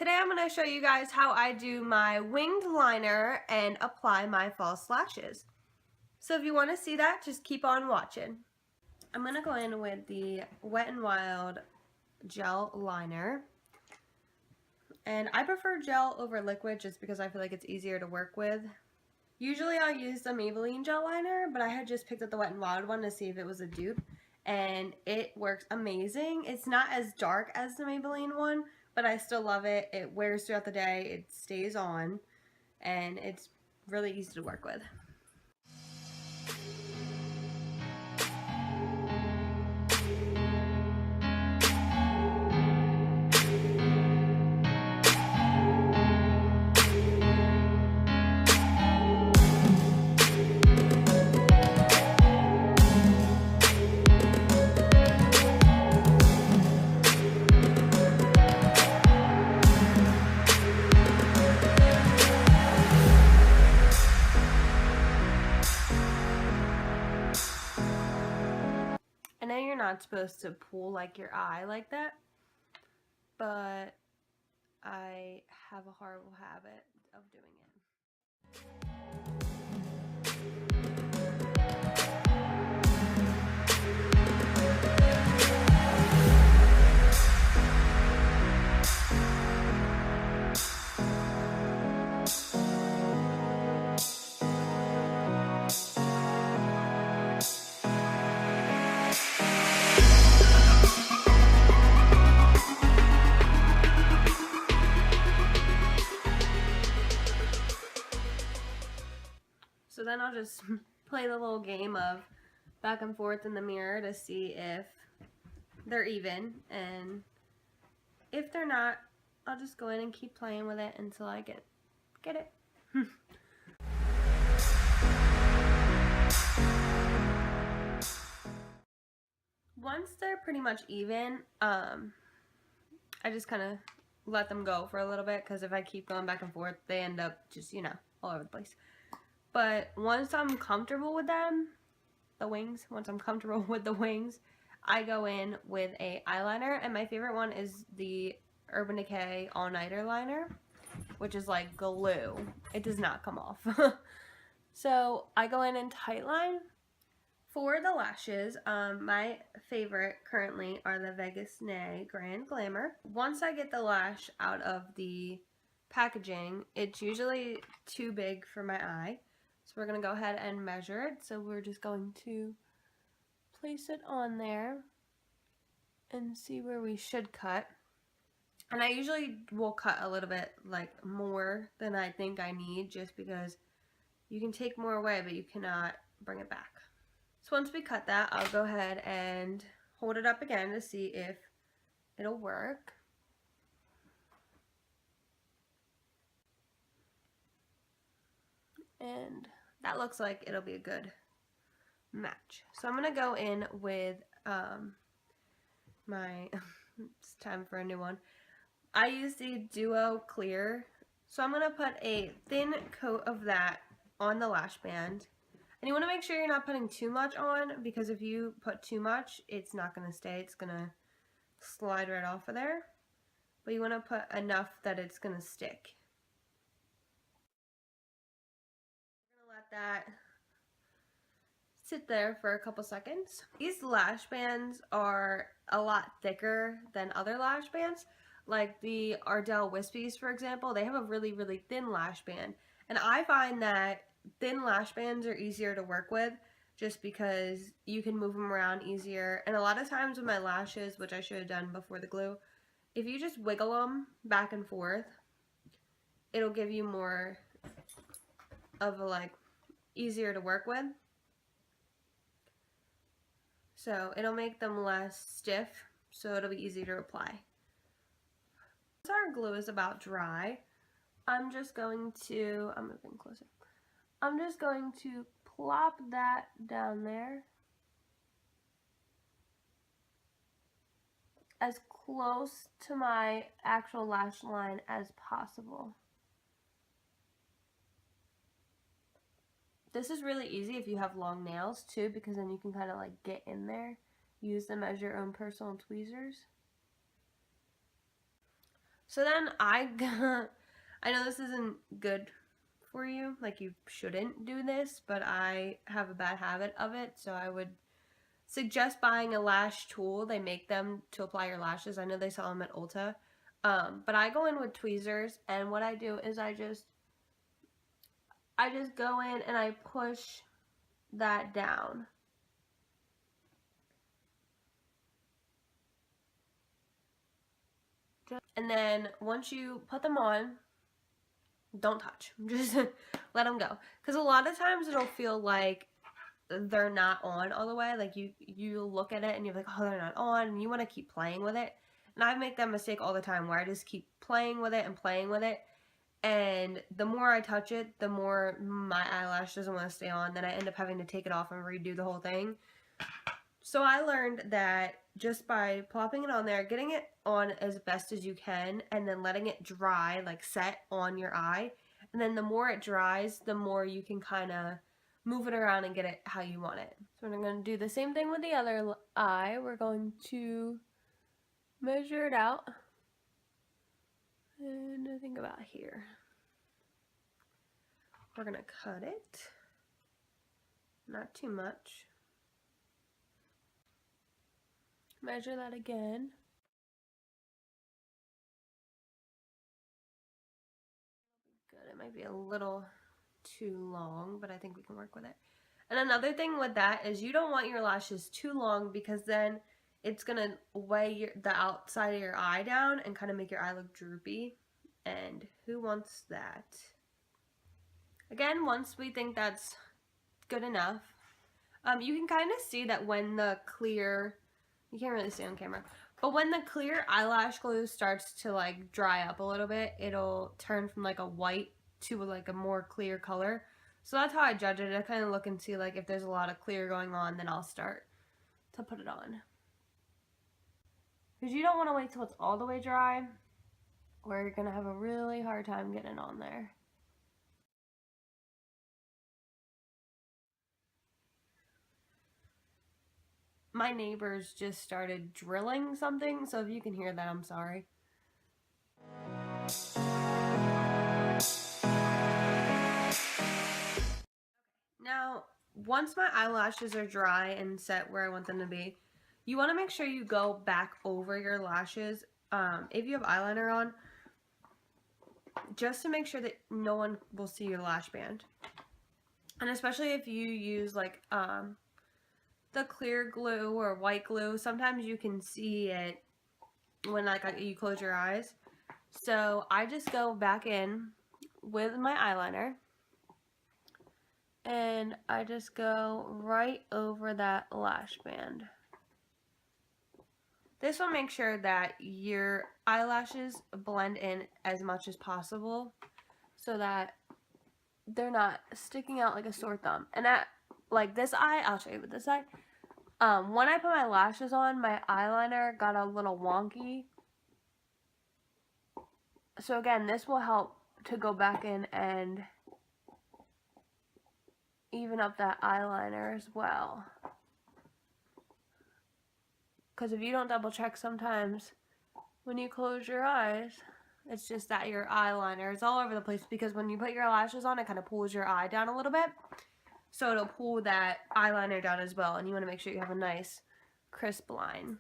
Today I'm going to show you guys how I do my winged liner and apply my false lashes. So if you want to see that, just keep on watching. I'm going to go in with the Wet n Wild gel liner. And I prefer gel over liquid just because I feel like it's easier to work with. Usually I'll use the Maybelline gel liner, but I had just picked up the Wet n Wild one to see if it was a dupe. And it works amazing. It's not as dark as the Maybelline one, but I still love it. It wears throughout the day, it stays on, and it's really easy to work with. I know you're not supposed to pull like your eye like that, but I have a horrible habit of doing it. So then I'll just play the little game of back and forth in the mirror to see if they're even, and if they're not, I'll just go in and keep playing with it until I get it. Once they're pretty much even, I just kind of let them go for a little bit, because if I keep going back and forth, they end up just, all over the place. But once I'm comfortable with them, once I'm comfortable with the wings, I go in with a eyeliner, and my favorite one is the Urban Decay All Nighter liner, which is like glue. It does not come off. So I go in and tightline. For the lashes, my favorite currently are the Vegas Nay Grand Glamour. Once I get the lash out of the packaging, it's usually too big for my eye. So we're going to go ahead and measure it. So we're just going to place it on there and see where we should cut. And I usually will cut a little bit like more than I think I need, just because you can take more away but you cannot bring it back. So once we cut that, I'll go ahead and hold it up again to see if it'll work. And that looks like it'll be a good match. So I'm going to go in with it's time for a new one. I use the Duo Clear. So I'm going to put a thin coat of that on the lash band. And you want to make sure you're not putting too much on, because if you put too much, it's not going to stay. It's going to slide right off of there. But you want to put enough that it's going to stick. I'm going to let that sit there for a couple seconds. These lash bands are a lot thicker than other lash bands. Like the Ardell Wispies, for example, they have a really, really thin lash band. And I find that thin lash bands are easier to work with, just because you can move them around easier. And a lot of times with my lashes, which I should have done before the glue, if you just wiggle them back and forth, it'll give you more of a easier to work with. So it'll make them less stiff, so it'll be easy to apply. Once our glue is about dry, I'm just going to plop that down there as close to my actual lash line as possible. This is really easy if you have long nails too, because then you can kind of get in there, use them as your own personal tweezers. So then I know this isn't good for you, like you shouldn't do this, but I have a bad habit of it, so I would suggest buying a lash tool. They make them to apply your lashes. I know they sell them at Ulta. But I go in with tweezers, and what I do is I just go in and I push that down. And then once you put them on, don't touch. Just let them go. Because a lot of times it'll feel like they're not on all the way. Like you look at it and you're like, oh, they're not on, and you want to keep playing with it. And I make that mistake all the time where I just keep playing with it and playing with it. And the more I touch it, the more my eyelash doesn't want to stay on. Then I end up having to take it off and redo the whole thing. So I learned that just by plopping it on there, getting it on as best as you can, and then letting it dry, like set on your eye. And then the more it dries, the more you can kind of move it around and get it how you want it. So we're going to do the same thing with the other eye. We're going to measure it out. And I think about here. We're going to cut it. Not too much. Measure that again. Good. It might be a little too long, but I think we can work with it. And another thing with that is you don't want your lashes too long, because then it's going to weigh the outside of your eye down and kind of make your eye look droopy. And who wants that? Again, once we think that's good enough, you can kind of see that when the clear, you can't really see on camera, but when the clear eyelash glue starts to like dry up a little bit, it'll turn from like a white to like a more clear color. So that's how I judge it. I kind of look and see like if there's a lot of clear going on, then I'll start to put it on. Because you don't want to wait till it's all the way dry, or you're going to have a really hard time getting it on there. My neighbors just started drilling something, so if you can hear that, I'm sorry. Now, once my eyelashes are dry and set where I want them to be, you want to make sure you go back over your lashes, if you have eyeliner on, just to make sure that no one will see your lash band. And especially if you use like the clear glue or white glue, sometimes you can see it when like you close your eyes. So I just go back in with my eyeliner and I just go right over that lash band. This will make sure that your eyelashes blend in as much as possible so that they're not sticking out like a sore thumb. And at like this eye, I'll show you with this eye. When I put my lashes on, my eyeliner got a little wonky. So again, this will help to go back in and even up that eyeliner as well. Because if you don't double check, sometimes when you close your eyes, it's just that your eyeliner is all over the place, because when you put your lashes on, it kind of pulls your eye down a little bit. So it'll pull that eyeliner down as well, and you want to make sure you have a nice crisp line.